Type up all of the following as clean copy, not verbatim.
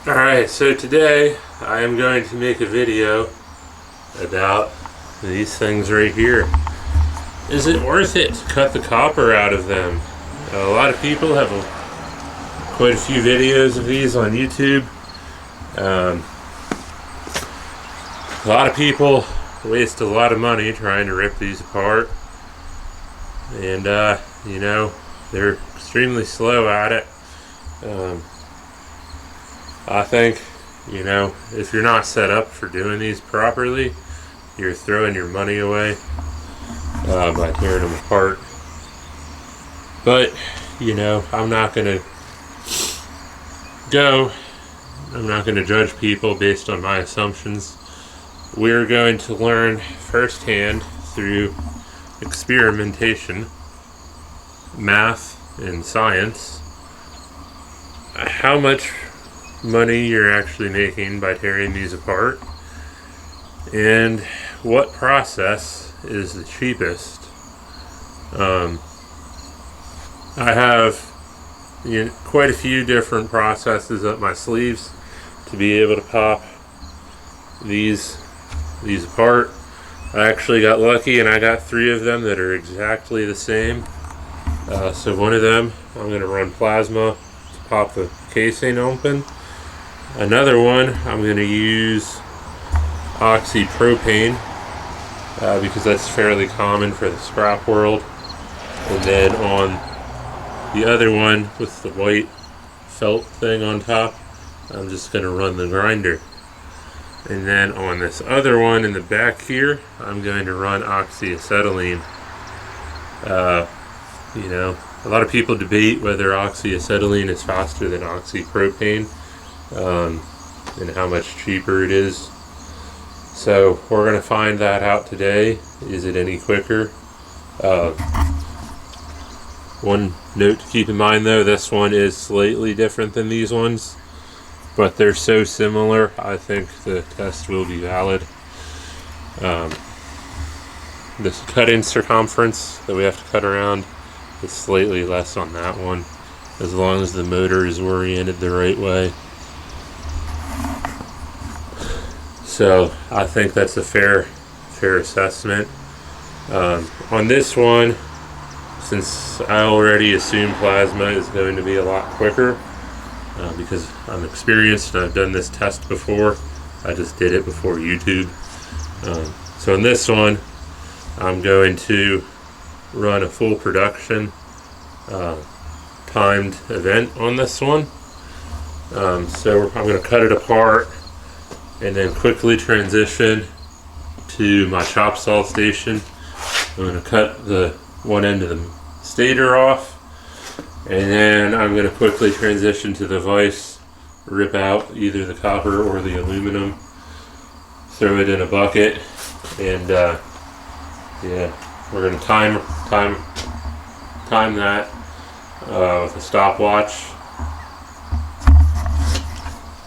Alright, so today I am going to make a video about these things right here. Is it worth it to cut the copper out of them? A lot of people have quite a few videos of these on YouTube. A lot of people waste a lot of money trying to rip these apart. And, you know, they're extremely slow at it. I think, you know, if you're not set up for doing these properly, you're throwing your money away by tearing them apart. But, you know, I'm not going to judge people based on my assumptions. We're going to learn firsthand through experimentation, math, and science how much money you're actually making by tearing these apart, and what process is the cheapest. I have quite a few different processes up my sleeves to be able to pop these apart. I actually got lucky and I got 3 of them that are exactly the same. So one of them I'm going to run plasma to pop the casing open. Another one, I'm going to use oxypropane because that's fairly common for the scrap world. And then on the other one with the white felt thing on top, I'm just going to run the grinder. And then on this other one in the back here, I'm going to run oxyacetylene. You know, a lot of people debate whether oxyacetylene is faster than oxypropane. And how much cheaper it is. So we're going to find that out today. Is it any quicker? One note to keep in mind though, this one is slightly different than these ones, but they're so similar, I think the test will be valid. This cut-in circumference that we have to cut around is slightly less on that one, as long as the motor is oriented the right way. So I think that's a fair assessment. On this one, since I already assume plasma is going to be a lot quicker, because I'm experienced and I've done this test before. I just did it before YouTube. So in this one, I'm going to run a full production timed event on this one. So I'm going to cut it apart and then quickly transition to my chop saw station. I'm going to cut the one end of the stator off, and then I'm going to quickly transition to the vise, rip out either the copper or the aluminum, throw it in a bucket, and yeah, we're going to time that with a stopwatch.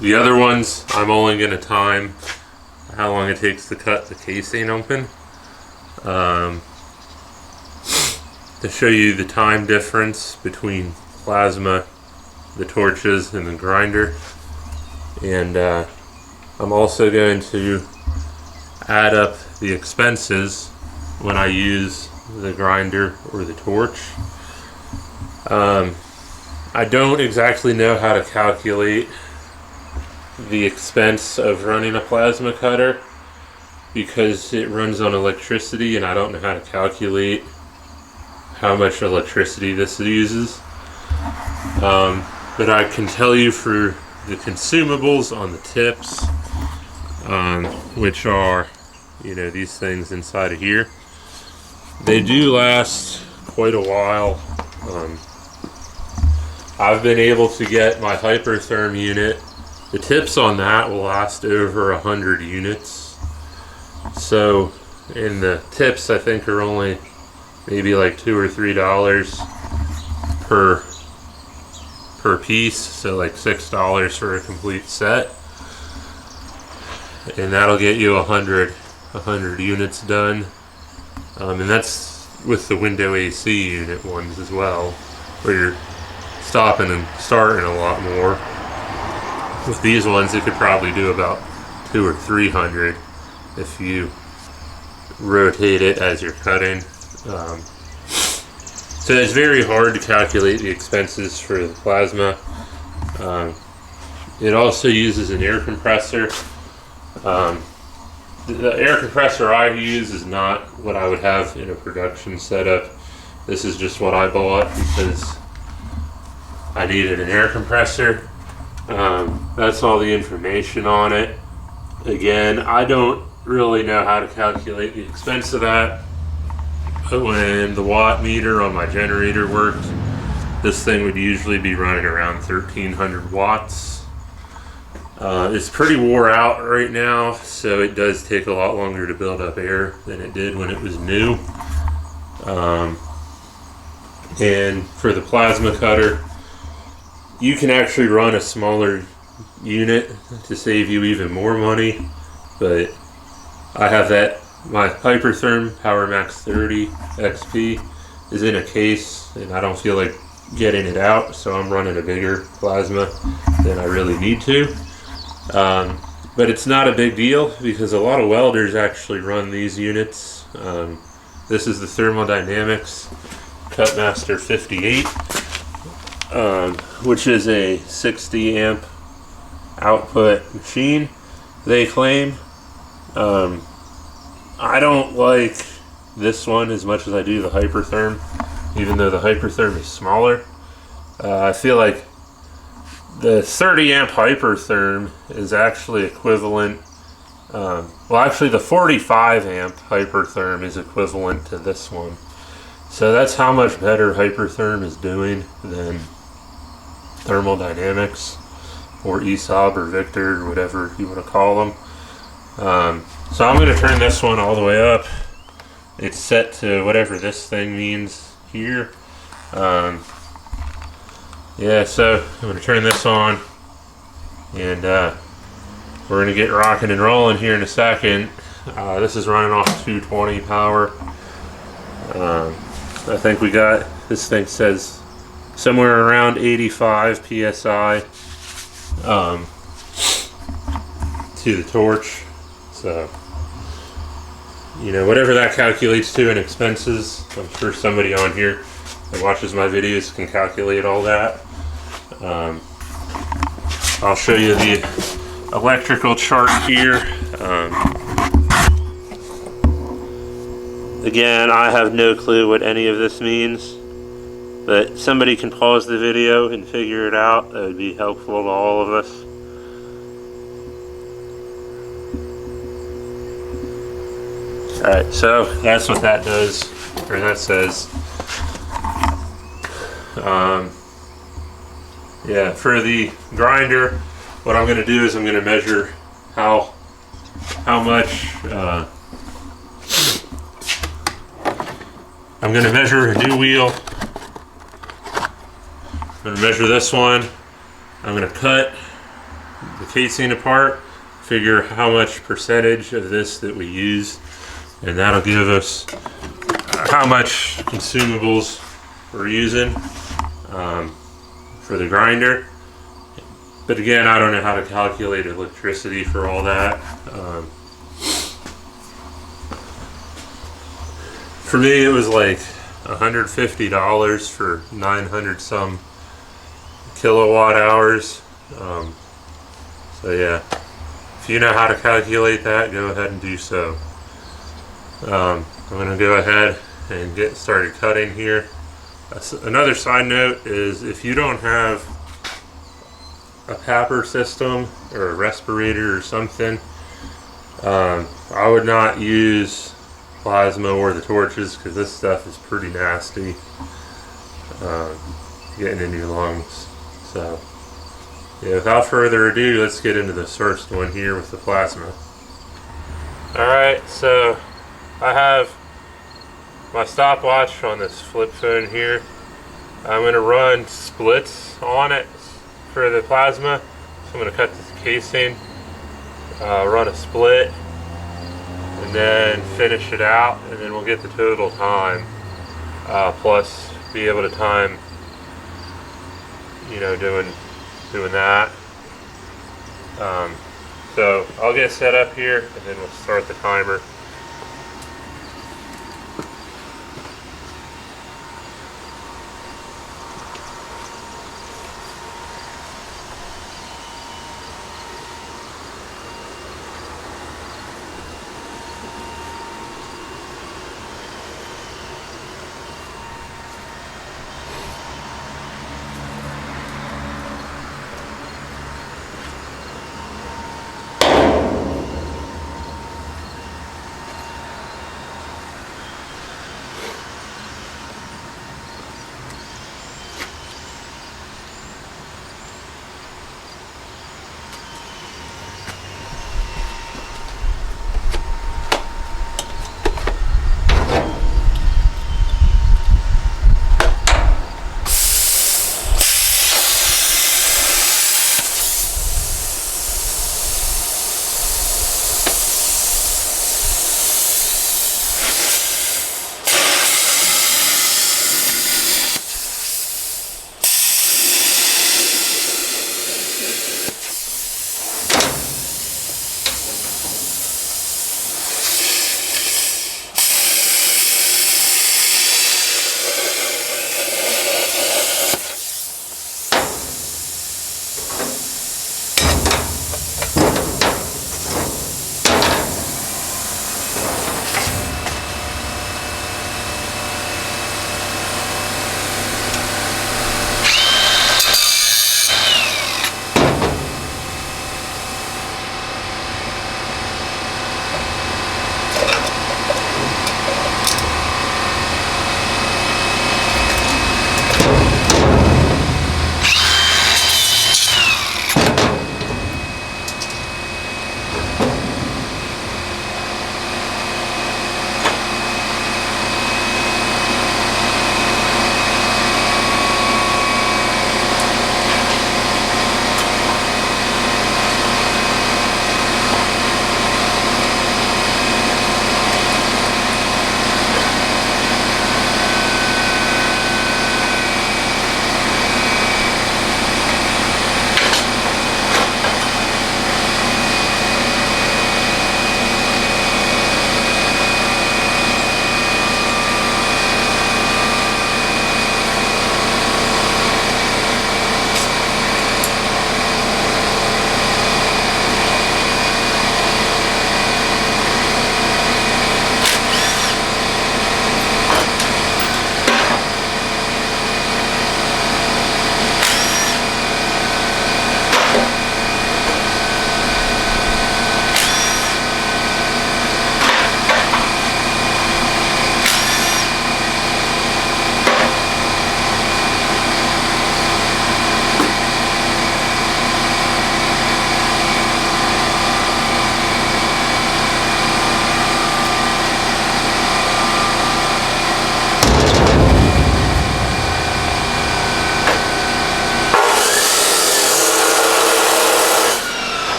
The other ones, I'm only going to time how long it takes to cut the casing open. To show you the time difference between plasma, the torches, and the grinder. And I'm also going to add up the expenses when I use the grinder or the torch. I don't exactly know how to calculate the expense of running a plasma cutter because it runs on electricity, and I don't know how to calculate how much electricity this uses. But I can tell you for the consumables on the tips, which are, you know, these things inside of here, they do last quite a while. I've been able to get my Hypertherm unit. The tips on that will last over 100 units. So, and the tips I think are only maybe like $2 or $3 per piece, so like $6 for a complete set, and that'll get you 100 units done. And that's with the window AC unit ones as well, where you're stopping and starting a lot more. With these ones, it could probably do about 200 or 300 if you rotate it as you're cutting. So it's very hard to calculate the expenses for the plasma. It also uses an air compressor. The air compressor I use is not what I would have in a production setup. This is just what I bought because I needed an air compressor. That's all the information on it. Again, I don't really know how to calculate the expense of that. But when the watt meter on my generator worked, this thing would usually be running around 1300 watts. It's pretty wore out right now, so it does take a lot longer to build up air than it did when it was new. And for the plasma cutter, you can actually run a smaller unit to save you even more money, but I have that. My Hypertherm PowerMax 30 XP is in a case, and I don't feel like getting it out, so I'm running a bigger plasma than I really need to. But it's not a big deal because a lot of welders actually run these units. This is the Thermodynamics Cutmaster 58, which is a 60 amp output machine, they claim. I don't like this one as much as I do the Hypertherm, even though the Hypertherm is smaller. I feel like the 30 amp Hypertherm is actually equivalent. Well, actually, the 45 amp Hypertherm is equivalent to this one. So that's how much better Hypertherm is doing than Thermodynamics or ESOB or Victor or whatever you want to call them. So I'm going to turn this one all the way up. It's set to whatever this thing means here. Yeah, so I'm going to turn this on, and we're going to get rocking and rolling here in a second. This is running off 220 power. I think we got, this thing says somewhere around 85 psi to the torch. So, you know, whatever that calculates to in expenses, I'm sure somebody on here that watches my videos can calculate all that. I'll show you the electrical chart here. Again, I have no clue what any of this means, but somebody can pause the video and figure it out. That would be helpful to all of us. Alright, so that's what that does, or that says. Yeah, for the grinder, what I'm going to do is I'm going to measure how much. I'm going to measure a new wheel. I'm going to measure this one. I'm going to cut the casing apart, figure how much percentage of this that we use, and that'll give us how much consumables we're using for the grinder. But again, I don't know how to calculate electricity for all that. For me, it was like $150 for 900 some kilowatt hours. So yeah, if you know how to calculate that, go ahead and do so. I'm going to go ahead and get started cutting here. Another side note is if you don't have a PAPR system or a respirator or something, I would not use plasma or the torches because this stuff is pretty nasty getting into your lungs. So yeah, without further ado, let's get into this first one here with the plasma. Alright, so I have my stopwatch on this flip phone here. I'm going to run splits on it for the plasma. So I'm going to cut this casing, run a split, and then finish it out, and then we'll get the total time, plus be able to time, you know, doing that. So I'll get set up here and then we'll start the timer.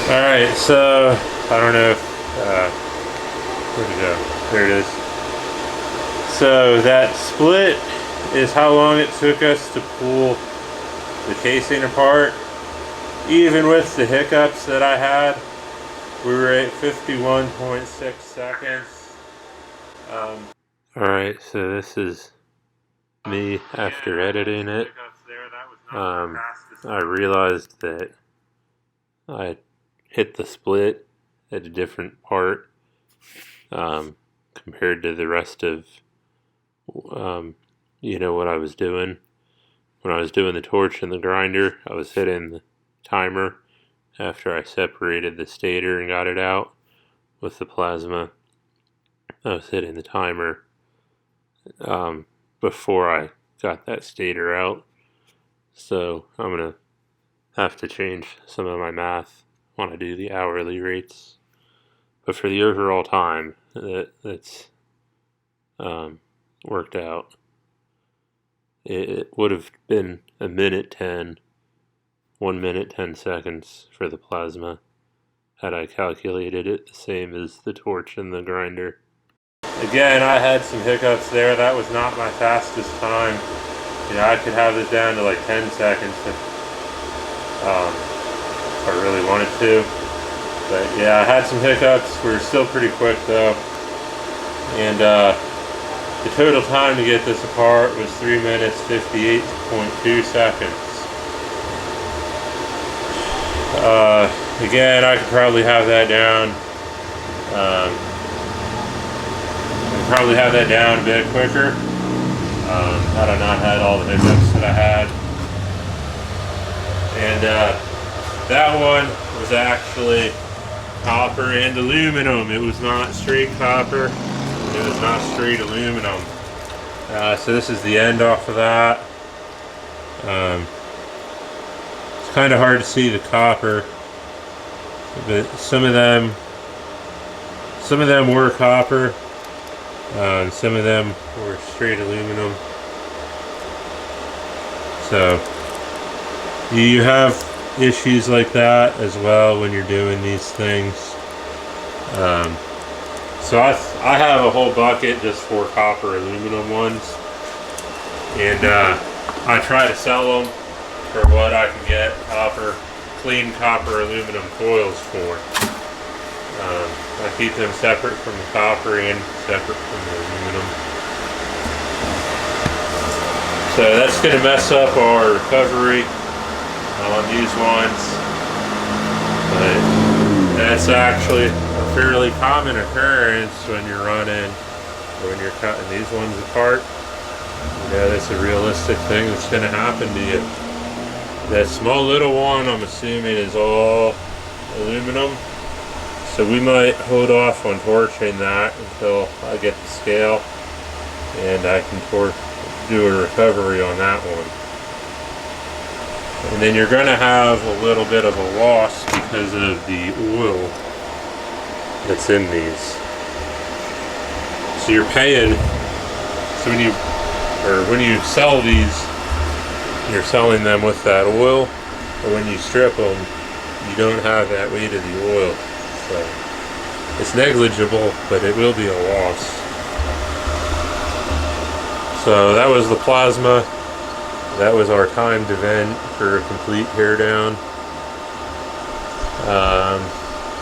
Alright, so I don't know if where'd it go? There it is. So that split is how long it took us to pull the casing apart. Even with the hiccups that I had, We were at 51.6 seconds. Alright, so this is me after editing it. I realized that I hit the split at a different part compared to the rest of what I was doing. When I was doing the torch and the grinder, I was hitting the timer after I separated the stator and got it out. With the plasma, I was hitting the timer before I got that stator out. So I'm going to have to change some of my math when I do the hourly rates. But for the overall time, that's worked out. It would have been 1 minute 10 seconds for the plasma had I calculated it the same as the torch and the grinder. Again, I had some hiccups there. That was not my fastest time. I could have it down to like 10 seconds if I really wanted to. But yeah, I had some hiccups. We were still pretty quick though. And the total time to get this apart was 3 minutes 58.2 seconds. Again, I could probably have that down. Probably have that down a bit quicker. Had I not had all the hiccups that I had. And that one was actually copper and aluminum. It was not straight copper. It was not straight aluminum. So this is the end off of that. It's kind of hard to see the copper, but some of them were copper. Some of them were straight aluminum. So you have issues like that as well when you're doing these things. So I have a whole bucket just for copper aluminum ones, and I try to sell them for what I can get clean copper aluminum coils for. I keep them separate from the copper and separate from the aluminum. So that's going to mess up our recovery on these ones. But that's actually a fairly common occurrence when you're running, or when you're cutting these ones apart. That's a realistic thing that's going to happen to you. That small little one, I'm assuming, is all aluminum. So we might hold off on torching that until I get the scale and I can do a recovery on that one. And then you're going to have a little bit of a loss because of the oil that's in these. So you're paying, so when you sell these, you're selling them with that oil, but when you strip them, you don't have that weight of the oil. So it's negligible, but it will be a loss. So that was the plasma. That was our timed event for a complete teardown.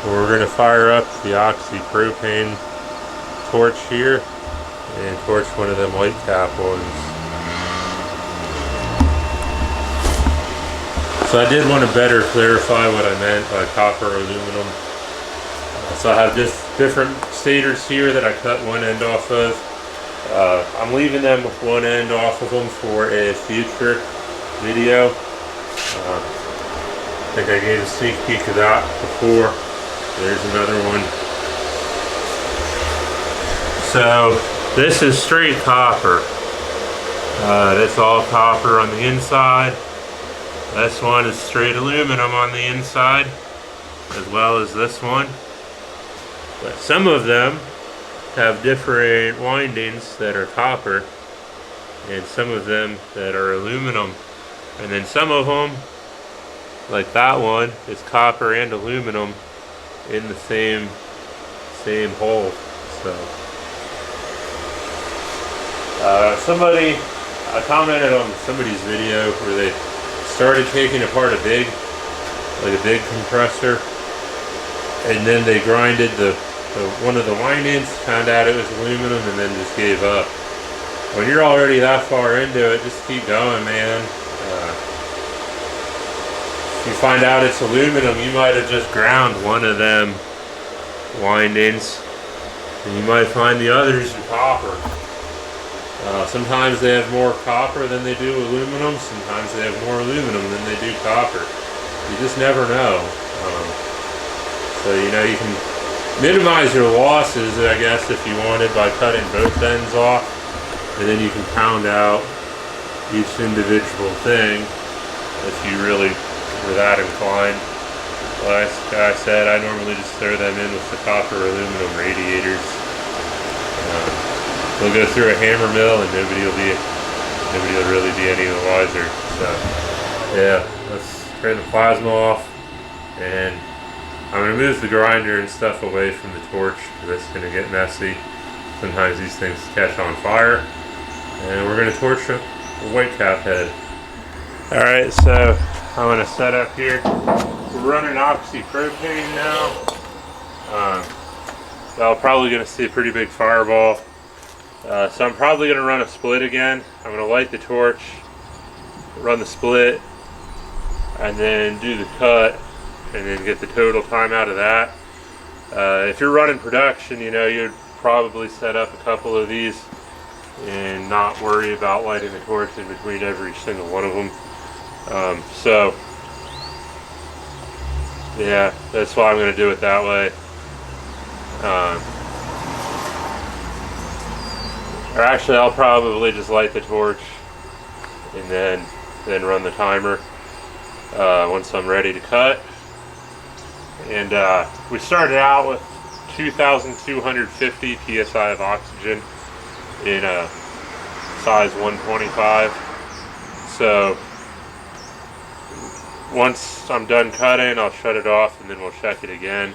We're going to fire up the oxypropane torch here and torch one of them white cap ones. So I did want to better clarify what I meant by copper aluminum. So I have different stators here that I cut one end off of. I'm leaving them with one end off of them for a future video. I think I gave a sneak peek of that before. There's another one. So this is straight copper. That's all copper on the inside. This one is straight aluminum on the inside, as well as this one. But some of them have different windings that are copper, and some of them that are aluminum. And then some of them, like that one, is copper and aluminum in the same hole. So I commented on somebody's video where they started taking apart a big compressor, and then they grinded one of the windings, found out it was aluminum, and then just gave up. When you're already that far into it, just keep going, man. If you find out it's aluminum, you might have just ground one of them windings, and you might find the others are copper. Sometimes they have more copper than they do aluminum. Sometimes they have more aluminum than they do copper. You just never know. So you know, you can minimize your losses, I guess, if you wanted, by cutting both ends off, and then you can pound out each individual thing if you really were that inclined. Like I said, I normally just throw them in with the copper aluminum radiators. We'll go through a hammer mill and nobody will really be any the wiser. So yeah, let's turn the plasma off, and I'm going to move the grinder and stuff away from the torch because it's going to get messy. Sometimes these things catch on fire, and we're going to torch a white cap head. Alright, so I'm going to set up here. We're running oxypropane now. So I'm probably going to see a pretty big fireball. So I'm probably going to run a split again. I'm going to light the torch, run the split, and then do the cut, and then get the total time out of that. If you're running production, you know, you'd probably set up a couple of these and not worry about lighting the torch in between every single one of them. So yeah, that's why I'm going to do it that way. Or actually, I'll probably just light the torch and then run the timer once I'm ready to cut. And we started out with 2,250 psi of oxygen in a size 125. So once I'm done cutting, I'll shut it off and then we'll check it again.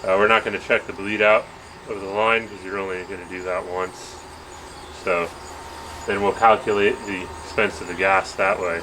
We're not going to check the bleed out of the line because you're only going to do that once. So then we'll calculate the expense of the gas that way.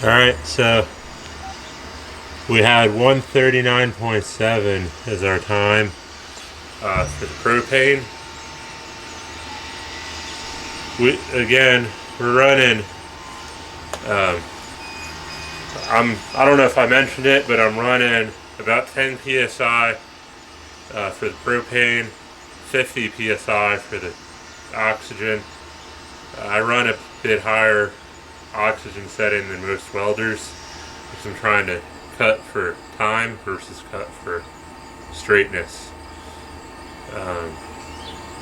Alright, so We had 139.7 as our time for the propane. We're running. I don't know if I mentioned it, but I'm running about 10 psi for the propane, 50 psi for the oxygen. I run a bit higher oxygen setting than most welders because I'm trying to cut for time versus cut for straightness.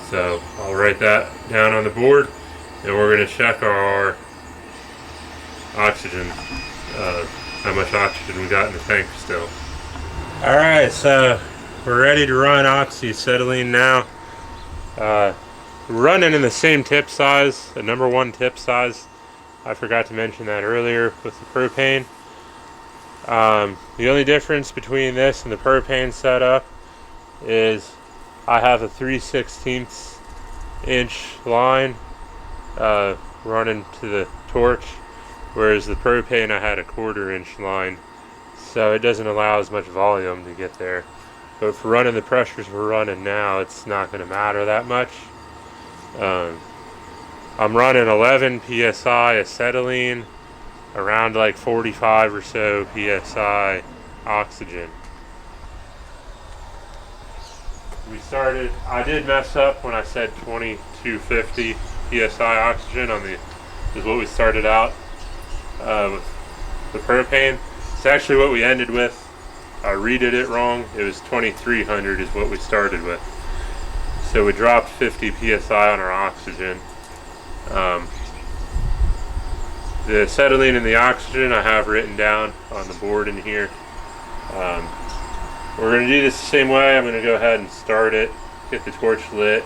So I'll write that down on the board, and we're going to check our oxygen, how much oxygen we got in the tank still. Alright, so we're ready to run oxyacetylene now. We're running in the same tip size, the number 1 tip size. I forgot to mention that earlier with the propane. The only difference between this and the propane setup is I have a 3/16 inch line running to the torch, whereas the propane I had a 1/4 inch line, so it doesn't allow as much volume to get there. But for running the pressures we're running now, it's not going to matter that much. I'm running 11 psi acetylene, around like 45 or so psi oxygen. I did mess up when I said 2250 psi oxygen is what we started out with the propane. It's actually what we ended with. I redid it wrong. It was 2300 is what we started with. So we dropped 50 psi on our oxygen. The acetylene and the oxygen I have written down on the board in here. We're going to do this the same way. I'm going to go ahead and start it, get the torch lit,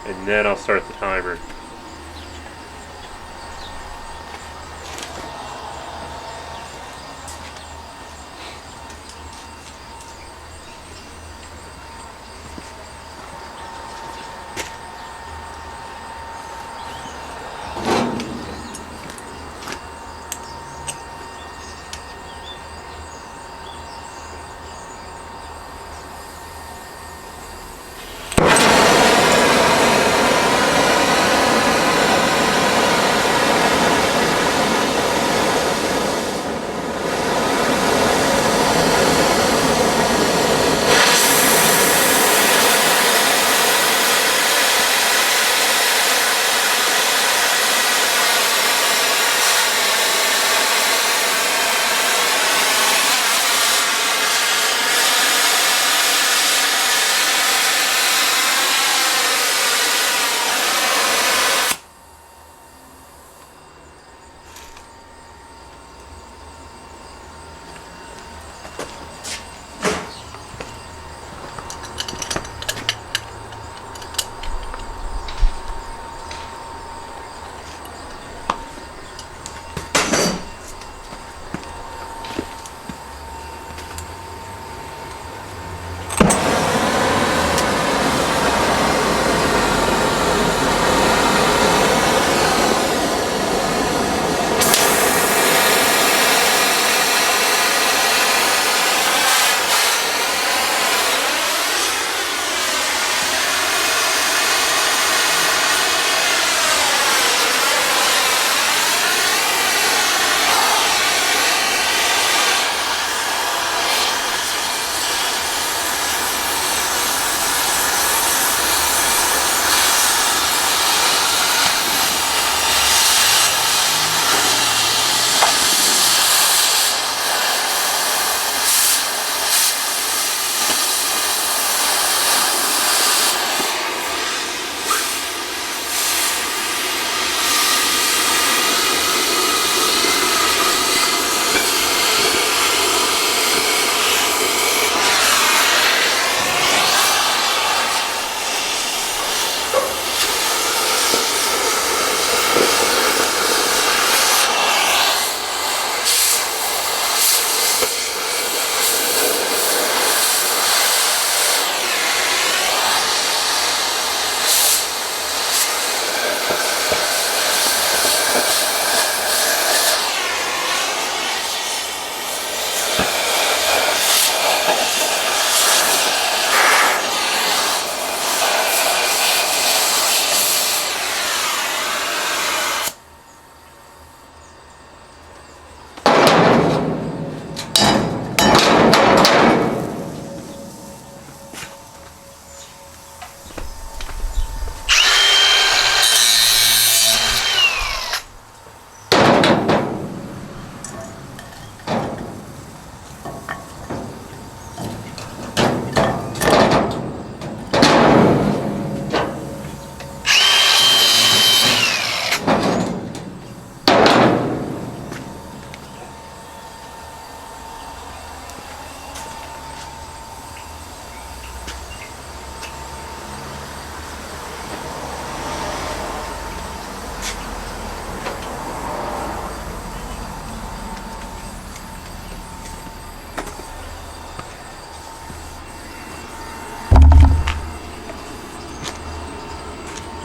and then I'll start the timer.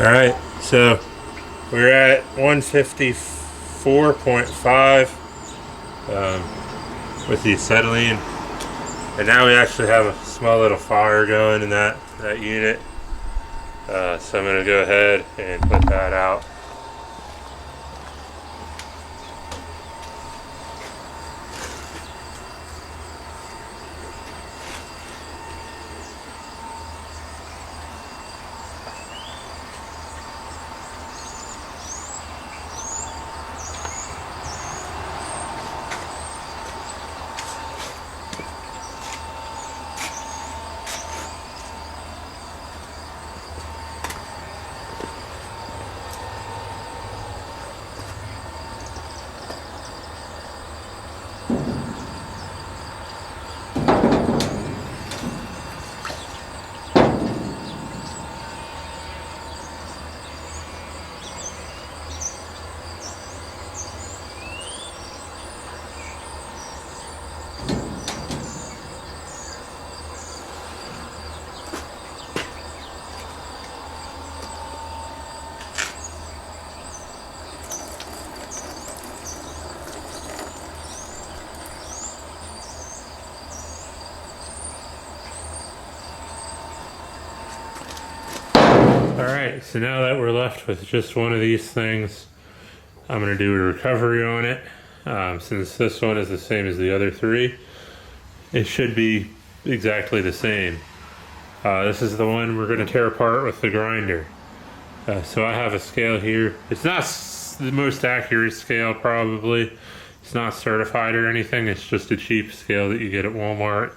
Alright, so we're at 154.5 with the acetylene, and now we actually have a small little fire going in that unit. So I'm going to go ahead and put that out. Alright, so now that we're left with just one of these things, I'm going to do a recovery on it. Since this one is the same as the other three, it should be exactly the same. This is the one we're going to tear apart with the grinder. So I have a scale here. It's not the most accurate scale probably. It's not certified or anything. It's just a cheap scale that you get at Walmart.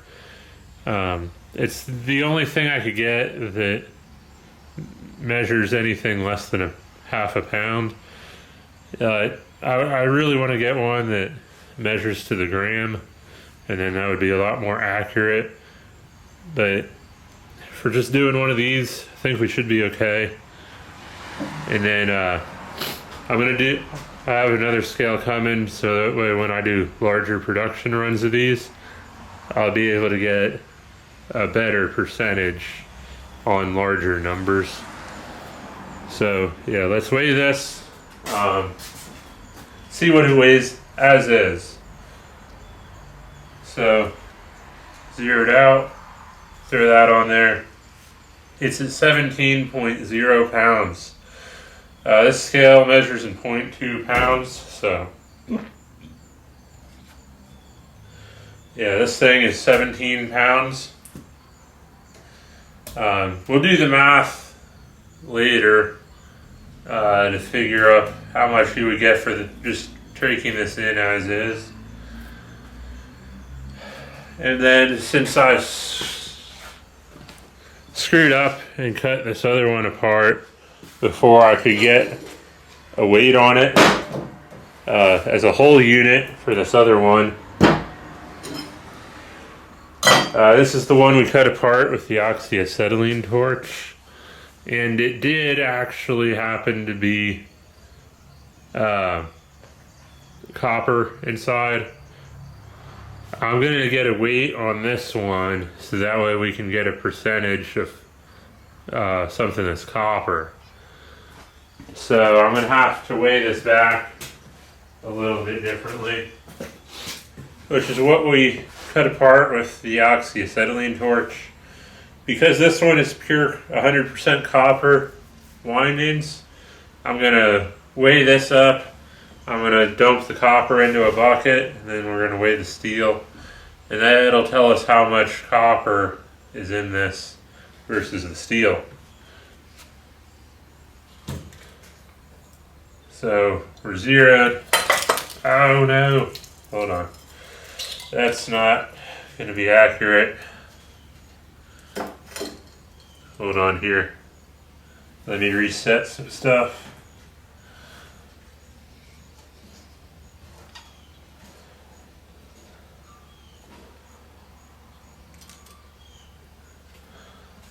It's the only thing I could get that measures anything less than half a pound. I really want to get one that measures to the gram, and then that would be a lot more accurate. But for just doing one of these, I think we should be okay. And then I have another scale coming, so that way when I do larger production runs of these, I'll be able to get a better percentage on larger numbers. So yeah, let's weigh this, see what it weighs as is. So zero it out, throw that on there. It's at 17.0 pounds. This scale measures in 0.2 pounds, so yeah, this thing is 17 pounds. We'll do the math later to figure out how much you would get for just taking this in as is. And then since I screwed up and cut this other one apart before I could get a weight on it as a whole unit for this other one, this is the one we cut apart with the oxyacetylene torch. And it did actually happen to be copper inside. I'm going to get a weight on this one so that way we can get a percentage of something that's copper. So I'm going to have to weigh this back a little bit differently, which is what we cut apart with the oxyacetylene torch. Because this one is pure 100% copper windings, I'm going to weigh this up. I'm going to dump the copper into a bucket, and then we're going to weigh the steel. And that'll tell us how much copper is in this versus the steel. So we're zeroed. Oh no, hold on. That's not going to be accurate. Hold on here. Let me reset some stuff.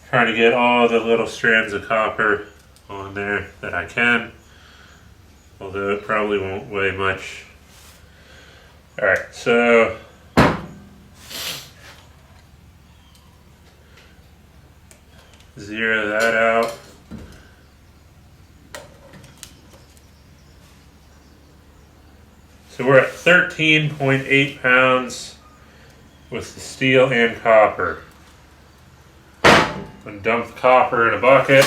Trying to get all the little strands of copper on there that I can, although it probably won't weigh much. Alright, so zero that out. So we're at 13.8 pounds with the steel and copper. I'm going to dump the copper in a bucket.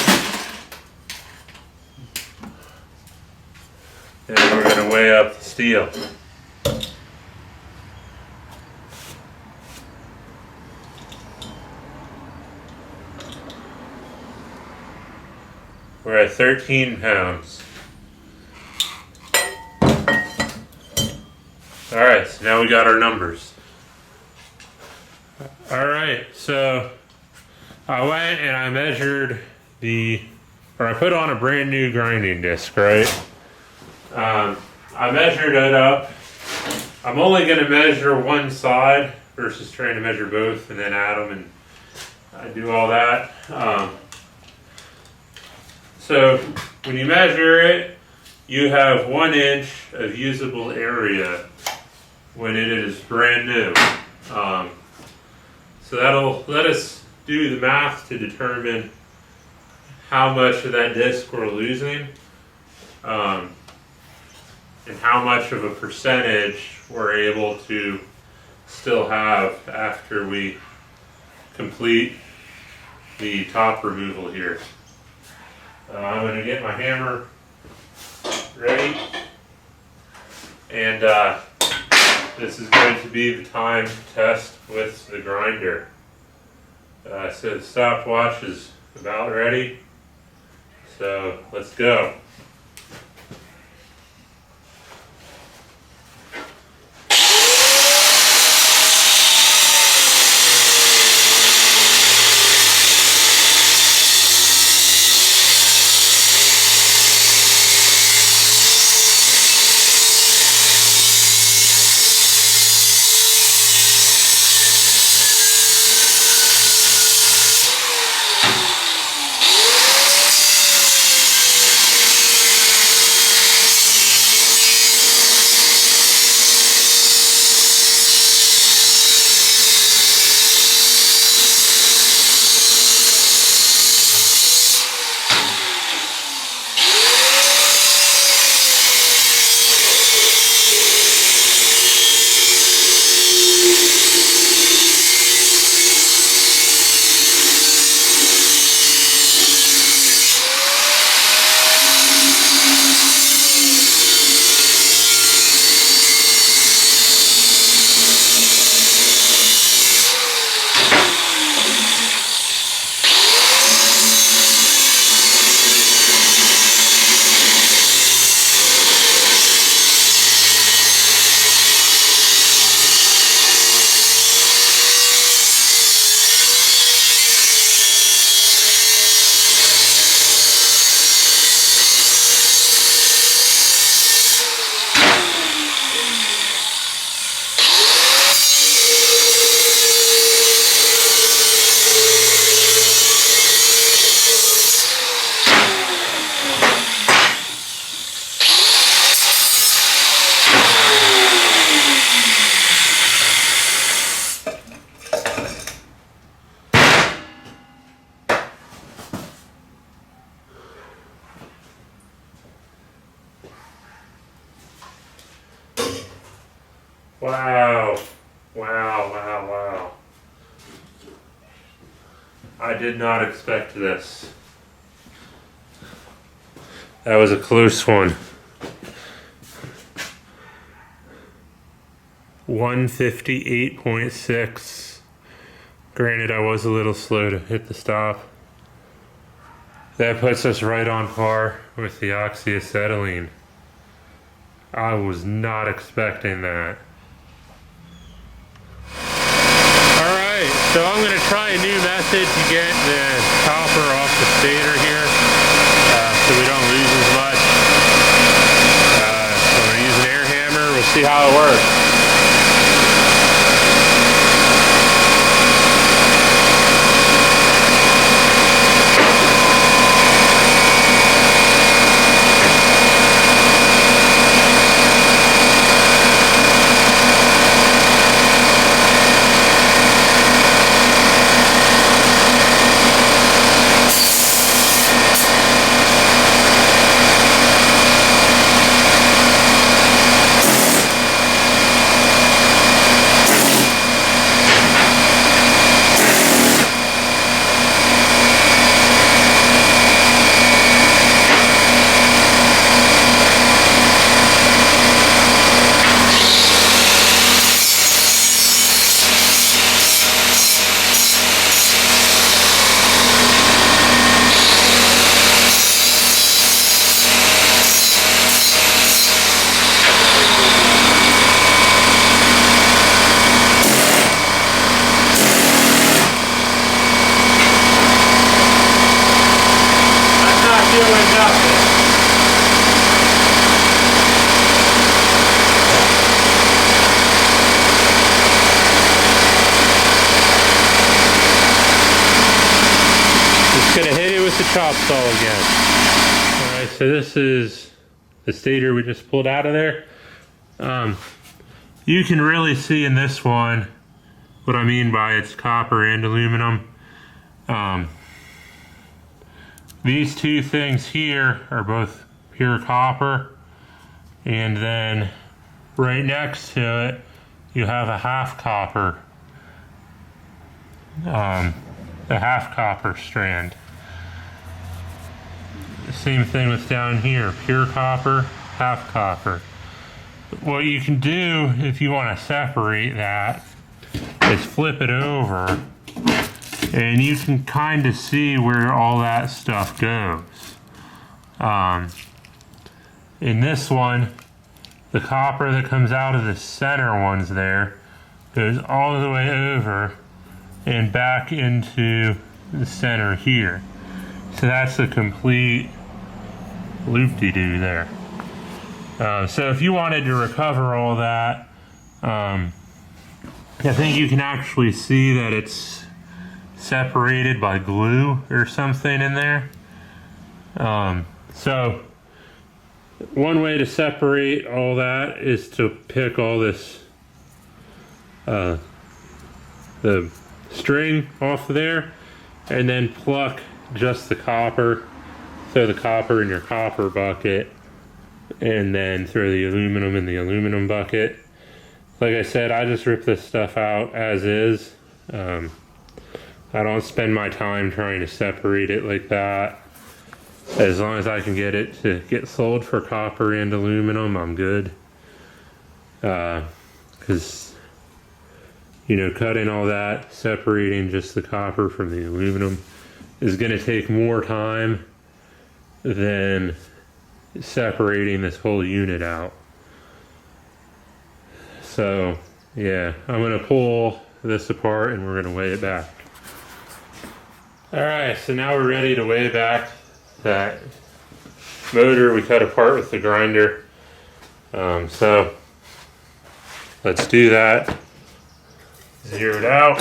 And we're going to weigh up the steel. We're at 13 pounds. Alright, so now we got our numbers. Alright, so I went and I measured I put on a brand new grinding disc, right? I measured it up. I'm only going to measure one side versus trying to measure both and then add them, and I do all that. So when you measure it, you have 1 inch of usable area when it is brand new. So that'll let us do the math to determine how much of that disc we're losing, and how much of a percentage we're able to still have after we complete the top removal here. I'm going to get my hammer ready, and this is going to be the time test with the grinder. So the stopwatch is about ready, so let's go. Wow. Wow, wow, wow. I did not expect this. That was a close one. 158.6. Granted, I was a little slow to hit the stop. That puts us right on par with the oxyacetylene. I was not expecting that. Alright, so I'm going to try a new method to get the copper off the stator here, so we don't lose as much. So I'm going to use an air hammer. We'll see how it works. with the chop saw again. Alright, so this is the stator we just pulled out of there. You can really see in this one what I mean by it's copper and aluminum. These two things here are both pure copper, and then right next to it you have a half copper, the half copper strand. Same thing with down here, pure copper, half copper. What you can do if you want to separate that is flip it over, and you can kind of see where all that stuff goes. In this one, the copper that comes out of the center ones there goes all the way over and back into the center here. So that's a complete loop-de-doo there. So if you wanted to recover all that, I think you can actually see that it's separated by glue or something in there. So one way to separate all that is to pick all this, the string off there, and then pluck just the copper. Throw the copper in your copper bucket, and then throw the aluminum in the aluminum bucket. Like I said, I just rip this stuff out as is. I don't spend my time trying to separate it like that. As long as I can get it to get sold for copper and aluminum, I'm good. Because, you know, cutting all that, separating just the copper from the aluminum is going to take more time than separating this whole unit out. So, yeah, I'm going to pull this apart and we're going to weigh it back. Alright, so now we're ready to weigh back that motor we cut apart with the grinder. So let's do that. Zero it out.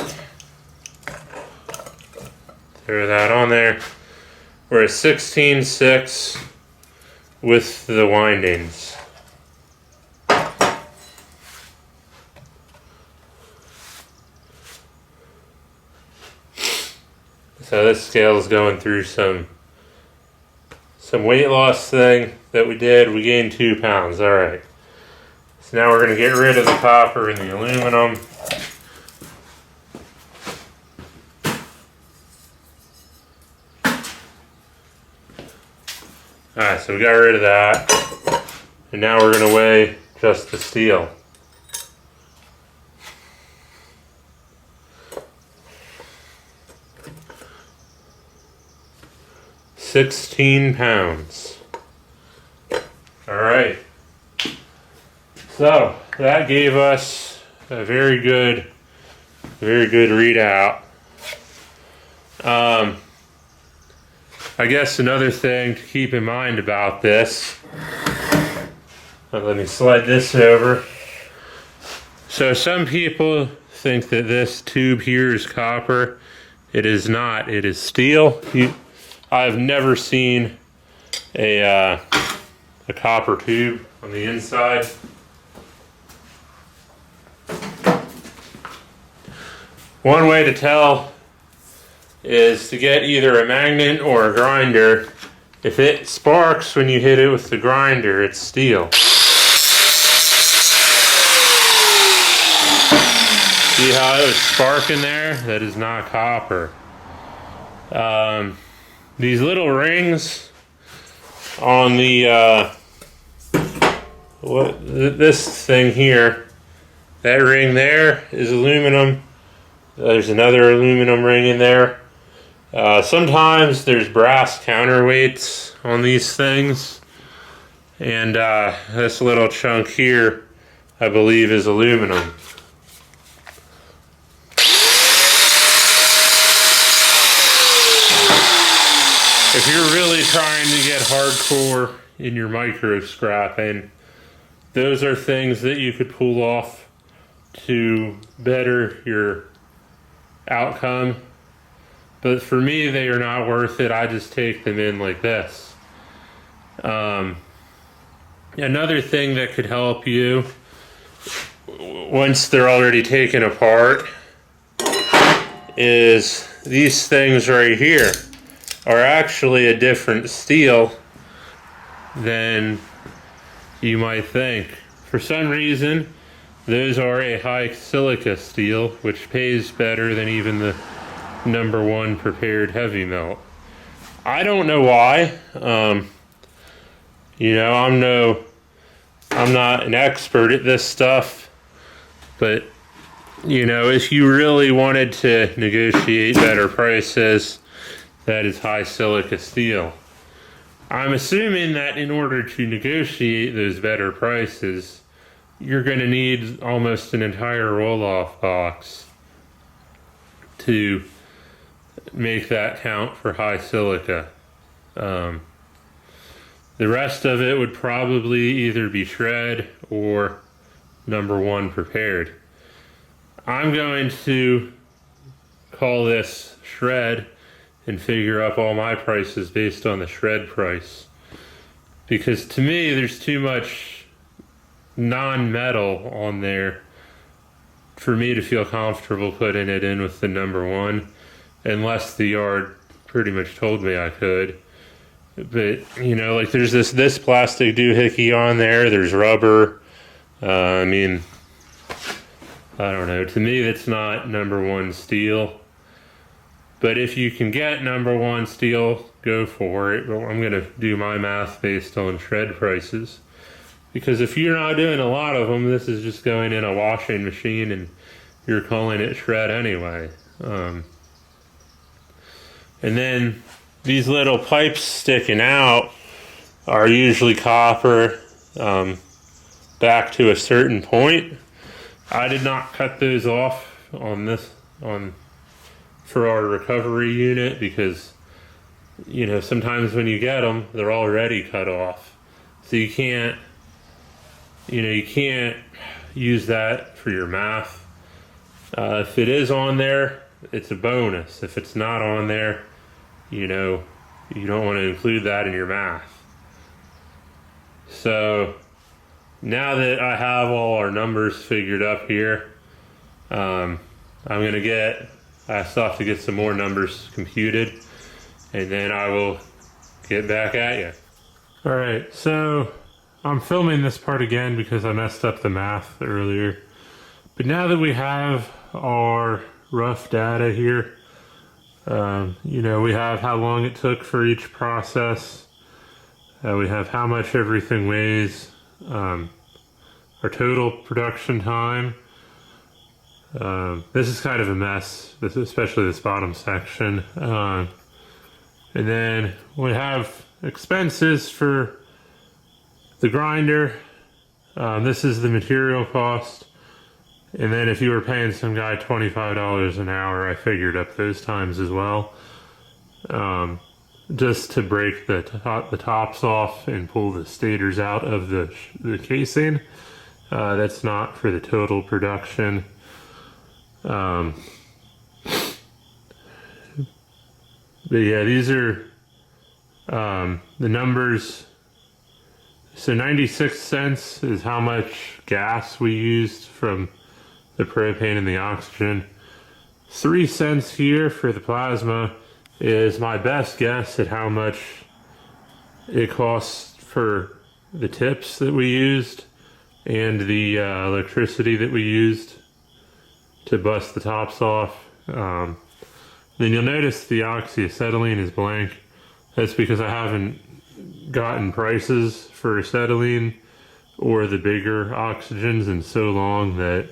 Throw that on there. We're at 16.6 with the windings. So this scale is going through some weight loss thing that we did. We gained 2 pounds. All right. So now we're going to get rid of the copper and the aluminum. All right, so we got rid of that. And now we're going to weigh just the steel. £16. All right. So that gave us a very good readout. I guess another thing to keep in mind about this, let me slide this over. So some people think that this tube here is copper. It is not, it is steel. I've never seen a copper tube on the inside. One way to tell is to get either a magnet or a grinder. If it sparks when you hit it with the grinder, it's steel. See how it was sparking there? That is not copper. These little rings on the this thing here, that ring there is aluminum. There's another aluminum ring in there. Sometimes there's brass counterweights on these things, and this little chunk here I believe is aluminum. If you're really trying to get hardcore in your micro scrapping, those are things that you could pull off to better your outcome. But for me, they are not worth it. I just take them in like this. Another thing that could help you, once they're already taken apart, is these things right here are actually a different steel than you might think. For some reason, those are a high silica steel, which pays better than even the #1 prepared heavy melt. I don't know why. You know, I'm not an expert at this stuff, but you know, if you really wanted to negotiate better prices, that is high silica steel. I'm assuming that in order to negotiate those better prices, you're going to need almost an entire roll-off box to make that count for high silica. The rest of it would probably either be shred or #1 prepared. I'm going to call this shred and figure up all my prices based on the shred price. Because to me, there's too much non-metal on there for me to feel comfortable putting it in with the #1, unless the yard pretty much told me I could. But, you know, like there's this plastic doohickey on there, there's rubber. I mean, I don't know, to me that's not #1 steel. But if you can get #1 steel, go for it. But I'm gonna do my math based on shred prices. Because if you're not doing a lot of them, this is just going in a washing machine and you're calling it shred anyway. And then these little pipes sticking out are usually copper back to a certain point. I did not cut those off for our recovery unit because, you know, sometimes when you get them, they're already cut off. So you can't use that for your math. If it is on there, it's a bonus. If it's not on there, you know, you don't want to include that in your math. So now that I have all our numbers figured up here, I still have to get some more numbers computed, and then I will get back at you. All right, so I'm filming this part again because I messed up the math earlier. But now that we have our rough data here, you know, we have how long it took for each process. We have how much everything weighs, our total production time. This is kind of a mess, especially this bottom section. And then we have expenses for the grinder. This is the material cost. And then if you were paying some guy $25 an hour, I figured up those times as well. Just to break the tops off and pull the stators out of the casing. That's not for the total production. But yeah, these are the numbers. So 96 cents is how much gas we used from the propane and the oxygen. 3 cents here for the plasma is my best guess at how much it costs for the tips that we used and the electricity that we used to bust the tops off. Then you'll notice the oxyacetylene is blank. That's because I haven't gotten prices for acetylene or the bigger oxygens in so long that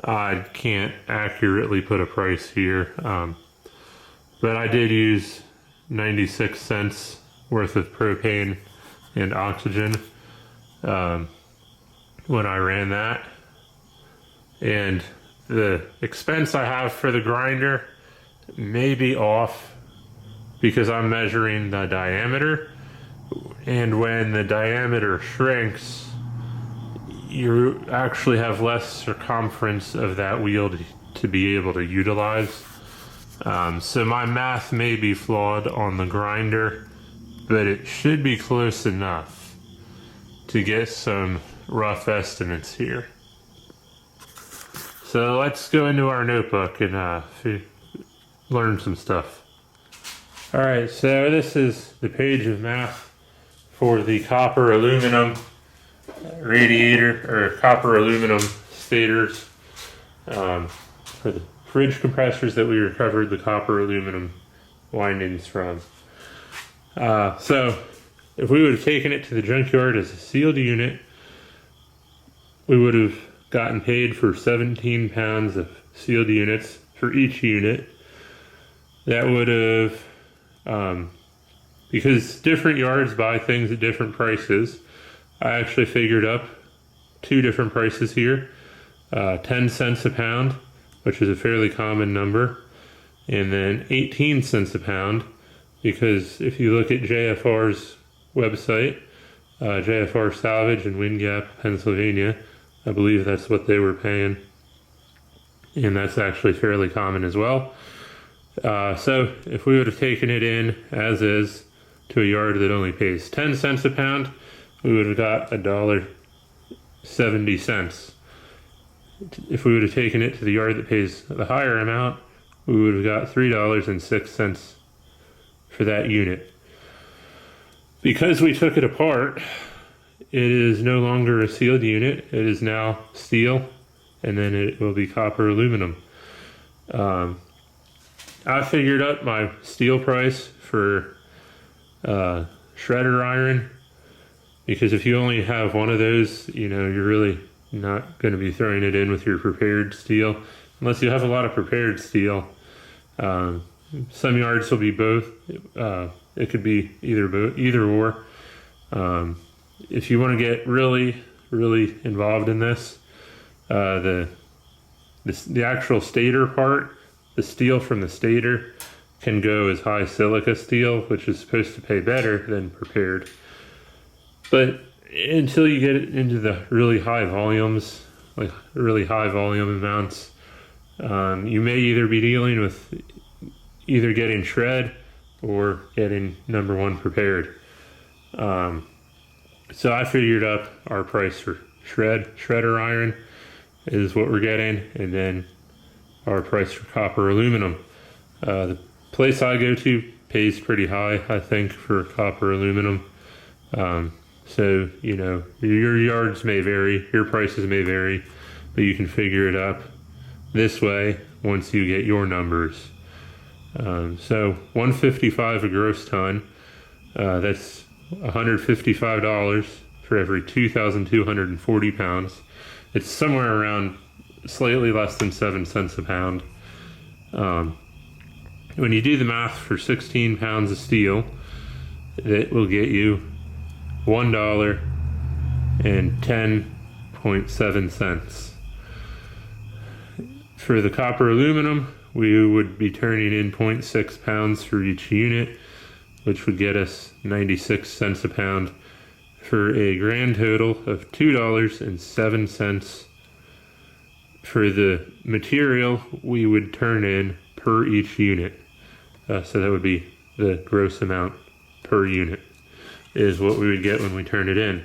I can't accurately put a price here. But I did use 96 cents worth of propane and oxygen when I ran that. And the expense I have for the grinder may be off because I'm measuring the diameter, and when the diameter shrinks, you actually have less circumference of that wheel to be able to utilize. So my math may be flawed on the grinder, but it should be close enough to get some rough estimates here. So let's go into our notebook and learn some stuff. All right, so this is the page of math for the copper aluminum radiator or copper aluminum stators for the fridge compressors that we recovered the copper aluminum windings from. So if we would have taken it to the junkyard as a sealed unit, we would have gotten paid for 17 pounds of sealed units for each unit. That would have, because different yards buy things at different prices, I actually figured up two different prices here. 10 cents a pound, which is a fairly common number, and then 18 cents a pound, because if you look at JFR's website, JFR Salvage in Wind Gap, Pennsylvania, I believe that's what they were paying, and that's actually fairly common as well. So if we would have taken it in as is to a yard that only pays 10 cents a pound, we would have got $1.70. If we would have taken it to the yard that pays the higher amount, we would have got $3.06 for that unit. Because we took it apart, it is no longer a sealed unit. It is now steel, and then it will be copper aluminum. I figured out my steel price for shredder iron, because if you only have one of those, you're really not going to be throwing it in with your prepared steel, unless you have a lot of prepared steel. Some yards will be both. It could be either or. If you want to get really, really involved in this, the actual stator part, the steel from the stator, can go as high silica steel, which is supposed to pay better than prepared. But until you get into the really high volumes, like really high volume amounts, you may either be dealing with either getting shred or getting number one prepared. So I figured up our price for shredder iron is what we're getting, and then our price for copper aluminum. The place I go to pays pretty high, I think, for copper aluminum. So, your yards may vary, your prices may vary, but you can figure it up this way once you get your numbers. So $155 a gross ton, that's $155 for every 2,240 pounds. It's somewhere around slightly less than 7 cents a pound. When you do the math for 16 pounds of steel, it will get you $1.10.7. For the copper aluminum, we would be turning in 0.6 pounds for each unit, which would get us 96 cents a pound, for a grand total of $2.07 for the material we would turn in per each unit. So that would be the gross amount per unit is what we would get when we turn it in.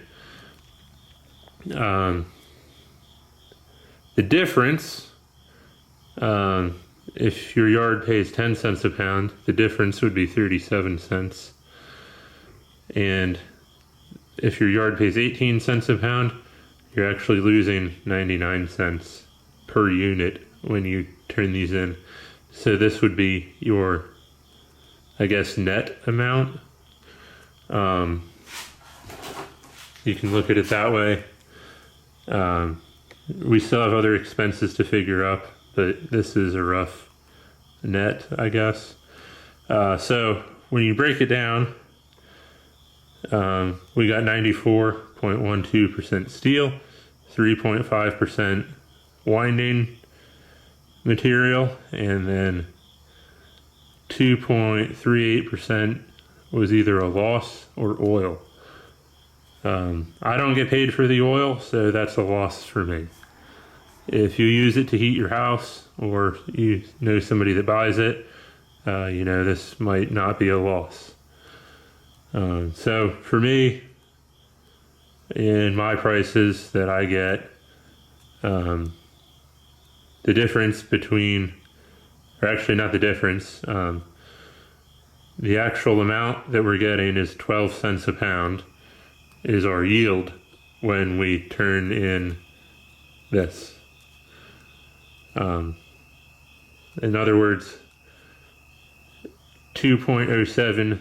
The difference, if your yard pays 10 cents a pound, the difference would be 37 cents. And if your yard pays 18 cents a pound, you're actually losing 99 cents per unit when you turn these in. So this would be your, net amount. You can look at it that way. We still have other expenses to figure up, but this is a rough net, I guess. So when you break it down, we got 94.12% steel, 3.5% winding material, and then 2.38% was either a loss or oil. I don't get paid for the oil, so that's a loss for me. If you use it to heat your house, or you know somebody that buys it, this might not be a loss. So for me, in my prices that I get, the difference between, or actually not the difference, the actual amount that we're getting is 12 cents a pound is our yield when we turn in this. In other words, 2.07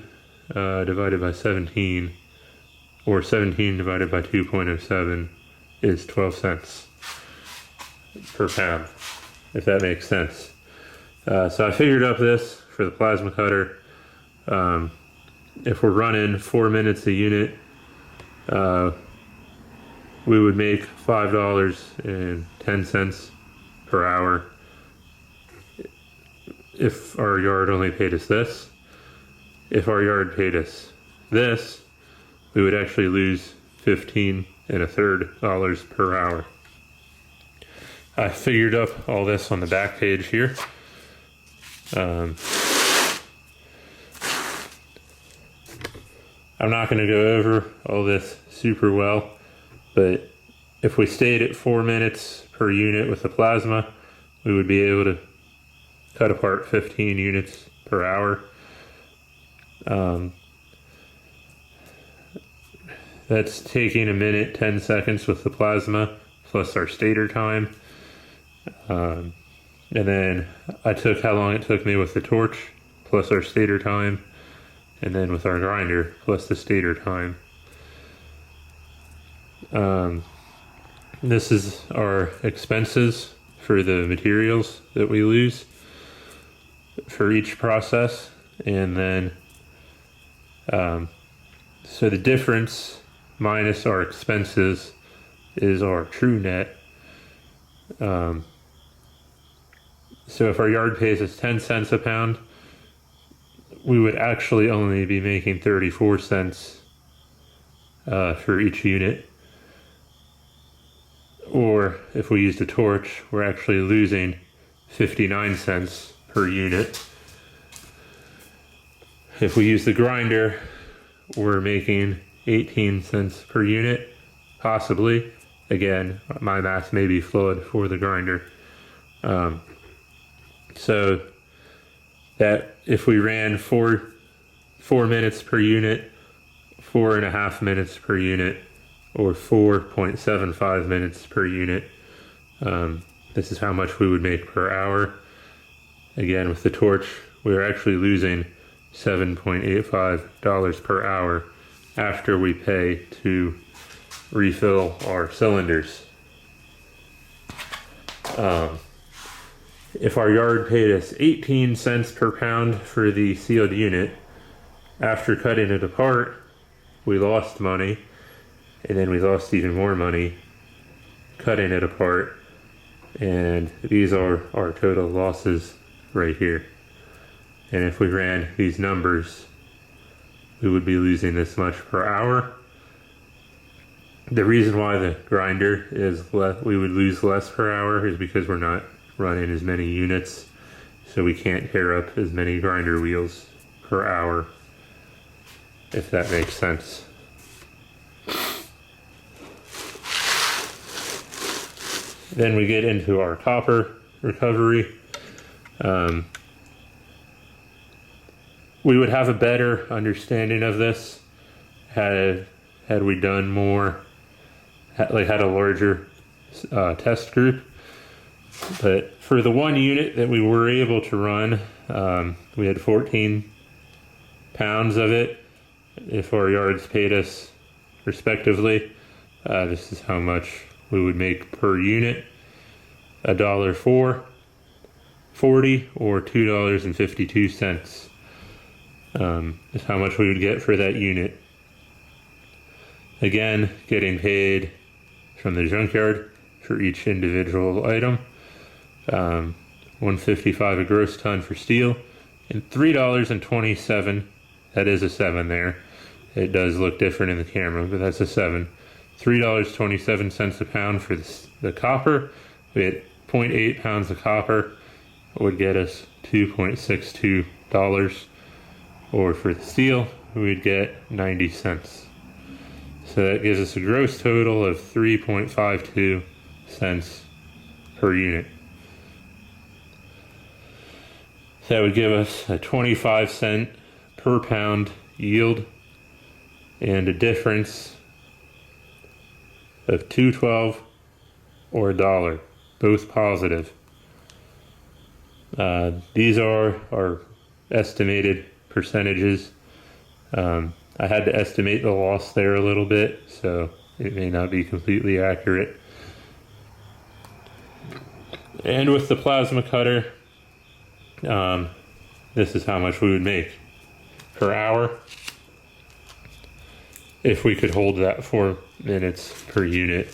divided by 17, or 17 divided by 2.07 is 12 cents per pound, if that makes sense. So I figured up this for the plasma cutter. If we're running 4 minutes a unit, we would make $5.10 per hour if our yard only paid us this. If our yard paid us this, we would actually lose $15.33 per hour. I figured up all this on the back page here. I'm not going to go over all this super well, but if we stayed at 4 minutes per unit with the plasma, we would be able to cut apart 15 units per hour. That's taking 1 minute 10 seconds with the plasma plus our stator time. And then I took how long it took me with the torch plus our stator time, and then with our grinder plus the stator time. This is our expenses for the materials that we lose for each process. And then so the difference minus our expenses is our true net. So if our yard pays us 10 cents a pound, we would actually only be making 34 cents for each unit. Or if we used a torch, we're actually losing 59 cents per unit. If we use the grinder, we're making 18 cents per unit, possibly. Again, my math may be flawed for the grinder. So that if we ran four minutes per unit, 4.5 minutes per unit, or 4.75 minutes per unit, this is how much we would make per hour. Again, with the torch, we're actually losing $7.85 per hour after we pay to refill our cylinders. If our yard paid us 18 cents per pound for the sealed unit, after cutting it apart, we lost money, and then we lost even more money cutting it apart. And these are our total losses right here. And if we ran these numbers, we would be losing this much per hour. The reason why the grinder is we would lose less per hour is because we're not running as many units, so we can't tear up as many grinder wheels per hour, if that makes sense. Then we get into our copper recovery. We would have a better understanding of this had we done more, had a larger test group. But for the one unit that we were able to run, we had 14 pounds of it. If our yards paid us respectively, this is how much we would make per unit: $1.40 or $2.52. Is how much we would get for that unit. Again, getting paid from the junkyard for each individual item. $1.55 a gross ton for steel, and $3.27. That is a 7 there. It does look different in the camera, but that's a 7. $3.27 a pound for the copper. We had 0.8 pounds of copper would get us $2.62 or for the steel, we'd get 90 cents. So that gives us a gross total of 3.52 cents per unit. So that would give us a 25-cent per pound yield and a difference of $2.12 or $1, both positive. These are our estimated percentages. I had to estimate the loss there a little bit, so it may not be completely accurate. And with the plasma cutter, this is how much we would make per hour if we could hold that 4 minutes per unit.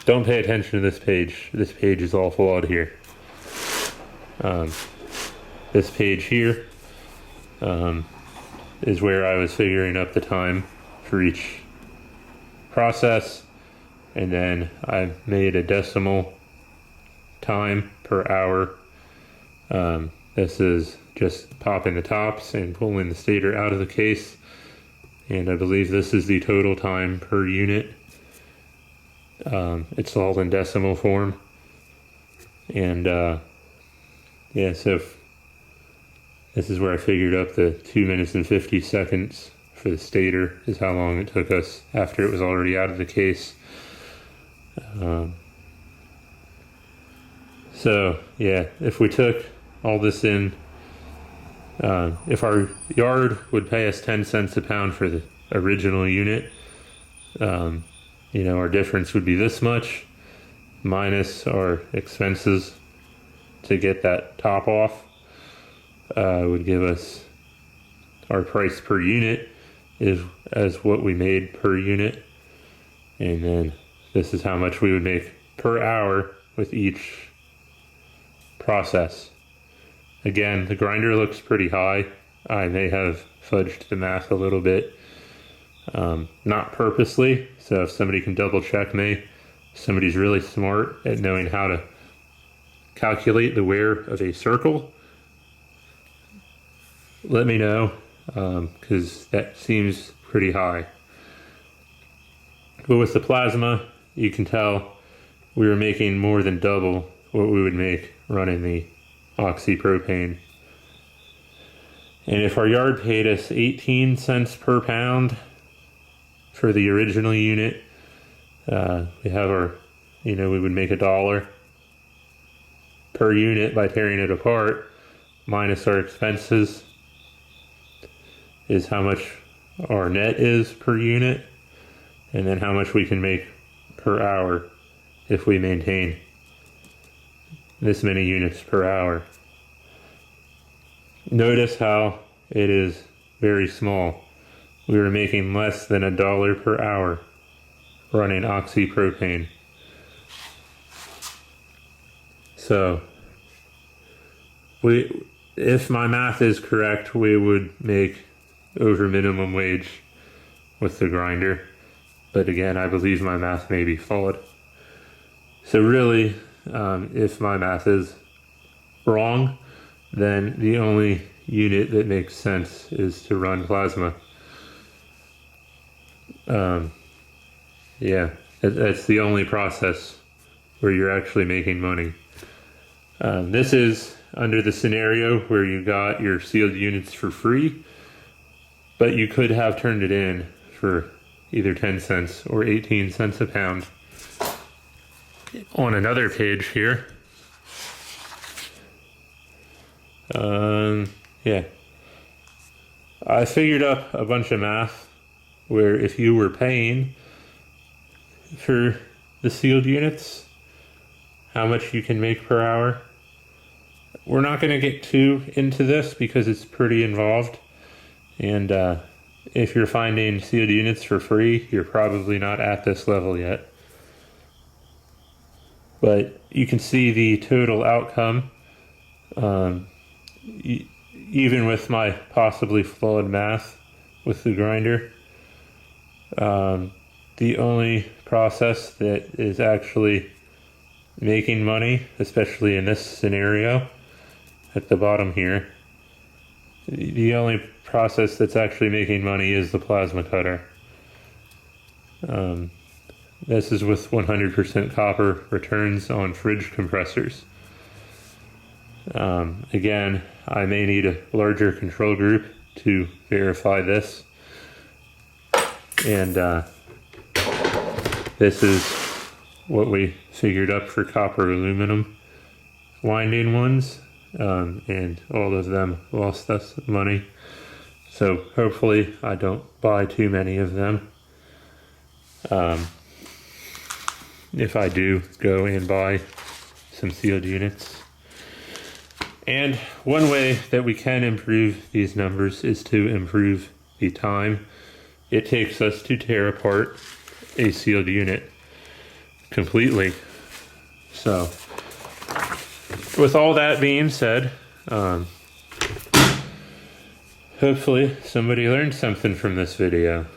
Don't pay attention to this page. This page is all flawed here. This page here is where I was figuring up the time for each process, and then I made a decimal time per hour. This is just popping the tops and pulling the stator out of the case, and I believe this is the total time per unit. It's all in decimal form, and yeah, so this is where I figured up the 2 minutes and 50 seconds for the stator is how long it took us after it was already out of the case. So yeah, if we took all this in, if our yard would pay us 10 cents a pound for the original unit, our difference would be this much minus our expenses to get that top off, would give us our price per unit is as what we made per unit, and then this is how much we would make per hour with each process. Again, the grinder looks pretty high. I may have fudged the math a little bit, not purposely, so if somebody can double check me, somebody's really smart at knowing how to calculate the wear of a circle, let me know, because that seems pretty high. But with the plasma, you can tell we were making more than double what we would make running the oxypropane. And if our yard paid us 18 cents per pound for the original unit, we have our, we would make $1 per unit by tearing it apart, minus our expenses is how much our net is per unit, and then how much we can make per hour if we maintain this many units per hour. Notice how it is very small. We were making less than $1 per hour running oxypropane. So if my math is correct, we would make over minimum wage with the grinder. But again, I believe my math may be flawed. So really, if my math is wrong, then the only unit that makes sense is to run plasma. Yeah, that's the only process where you're actually making money. This is under the scenario where you got your sealed units for free, but you could have turned it in for either 10 cents or 18 cents a pound. On another page here, yeah, I figured up a bunch of math where if you were paying for the sealed units, how much you can make per hour. We're not going to get too into this because it's pretty involved, and if you're finding sealed units for free, you're probably not at this level yet. But you can see the total outcome, even with my possibly flawed math with the grinder. The only process that is actually making money, especially in this scenario, at the bottom here. The only process that's actually making money is the plasma cutter. This is with 100% copper returns on fridge compressors. Again, I may need a larger control group to verify this. And this is what we figured up for copper aluminum winding ones. And all of them lost us money. So hopefully I don't buy too many of them. If I do, go and buy some sealed units. And one way that we can improve these numbers is to improve the time it takes us to tear apart a sealed unit completely. So with all that being said, hopefully somebody learned something from this video.